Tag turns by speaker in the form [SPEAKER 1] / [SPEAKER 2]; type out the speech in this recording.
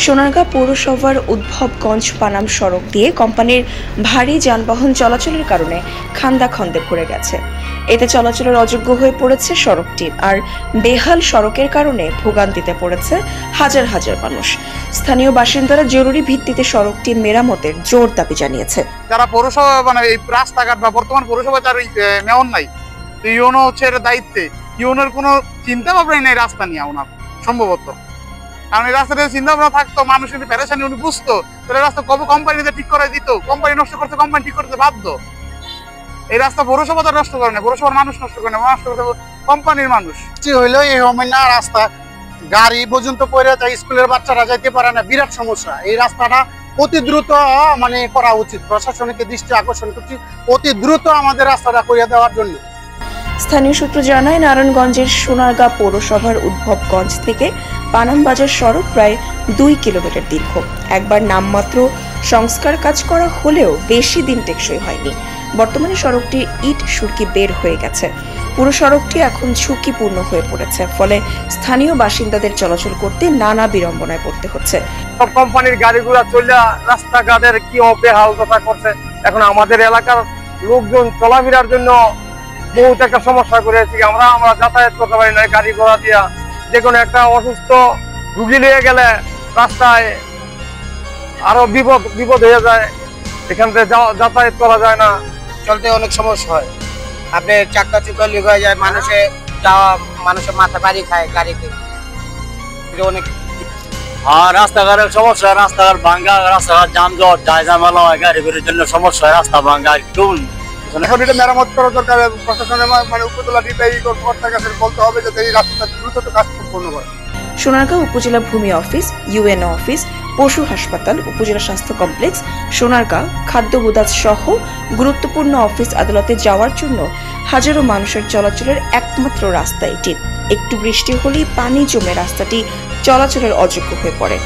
[SPEAKER 1] সোনারগাঁ পৌরসভার উদ্ভবগঞ্জ পানাম সড়ক দিয়ে কোম্পানির ভারী যানবাহন চলাচলের কারণে খান্দাখন্দে ভরে গেছে। এতে চলাচলের অযোগ্য হয়ে পড়েছে সড়কটি। আর বেহাল সড়কের কারণে ভোগান্তিতে পড়েছে হাজার হাজার মানুষ। স্থানীয় বাসিন্দারা জরুরি ভিত্তিতে সড়কটি মেরামতের জোর দাবি জানিয়েছে।
[SPEAKER 2] যারা পৌরসভা এই রাস্তাঘাট বা বর্তমান পৌরসভায় তার মেয়র নাই, তো ইউনো হচ্ছে এর দায়িত্বে। ইউনোর কোনো চিন্তা ভাবনাই নেই রাস্তা নিয়ে ওনার, সম্ভবত। কারণ এই রাস্তাটা চিন্তা ভাবনা থাকতো, মানুষ কিন্তু পেরেশানি উনি বুঝতো, তাহলে রাস্তা কবে কোম্পানিতে ঠিক করে দিত। কোম্পানি নষ্ট করতে, কোম্পানি ঠিক করতে বাধ্য। এই রাস্তা পৌরসভা তো নষ্ট করে না, পৌরসভার মানুষ নষ্ট করে না, নষ্ট করতে কোম্পানির মানুষ।
[SPEAKER 3] হইলো এই না রাস্তা গাড়ি পর্যন্ত পড়ে যায়, স্কুলের বাচ্চারা যাইতে পারে না, বিরাট সমস্যা। এই রাস্তাটা অতি দ্রুত করা উচিত, প্রশাসনিক দৃষ্টি আকর্ষণ করছি অতি দ্রুত আমাদের রাস্তাটা করে দেওয়ার জন্য।
[SPEAKER 1] স্থানীয় সূত্র জানায়, নারায়ণগঞ্জের সোনারগাঁ পৌরসভার উদ্ভবগঞ্জ থেকে পানাম বাজার সড়ক প্রায় 2 কিলোমিটার দীর্ঘ। একবার নামমাত্র সংস্কার কাজ করা হলেও বেশি দিন টেকসই হয়নি। বর্তমানে সড়কটি ইট সুরকি বের হয়ে গেছে। পুরো সড়কটি এখন ঝুঁকিপূর্ণ হয়ে পড়েছে, ফলে স্থানীয় বাসিন্দাদের চলাচল করতে নানা বিড়ম্বনায় পড়তে হচ্ছে।
[SPEAKER 4] সব কোম্পানির গাড়িগুলা চলে রাস্তাঘাটের কি বেহাল দশা করছে। এখন আমাদের এলাকার লোকজন চলাফেরার জন্য বহুত একটা সমস্যা করেছি। আমরা যাতায়াত করতে পারি না গাড়ি ঘোড়া দিয়া। যে কোনো একটা অসুস্থ রুগী নিয়ে গেলে রাস্তায় আরো বিপদ হয়ে যায়, এখান থেকে যাতায়াত করা যায় না,
[SPEAKER 3] চলতে অনেক সমস্যা হয়। আপনি চাক্কা চুক্কা লিক হয়ে যায়, মানুষের মাথা বাড়ি খায় গাড়িতে অনেক।
[SPEAKER 5] আর রাস্তাঘাটের সমস্যা, রাস্তাঘাট ভাঙ্গা, রাস্তাঘাট যানজট, জায়জামেলা হয়, গাড়ি বেরোর জন্য সমস্যা হয়, রাস্তা ভাঙ্গা।
[SPEAKER 2] এখন এটা মেরামত করা দরকার। প্রশাসনের উপজেলা নির্বাহী কর্তার কাছে বলতে হবে যাতে এই রাস্তাটা দ্রুত কাজ সম্পন্ন করে।
[SPEAKER 1] সোনারগাঁ উপজেলা ভূমি অফিস, ইউএনও অফিস, পশু হাসপাতাল, উপজেলা স্বাস্থ্য কমপ্লেক্স, সোনারগাঁ খাদ্য গুদাম সহ গুরুত্বপূর্ণ অফিস আদালতে যাওয়ার জন্য হাজারো মানুষের চলাচলের একমাত্র রাস্তা এটি। একটু বৃষ্টি হলেই পানি জমে রাস্তাটি চলাচলের অযোগ্য হয়ে পড়ে।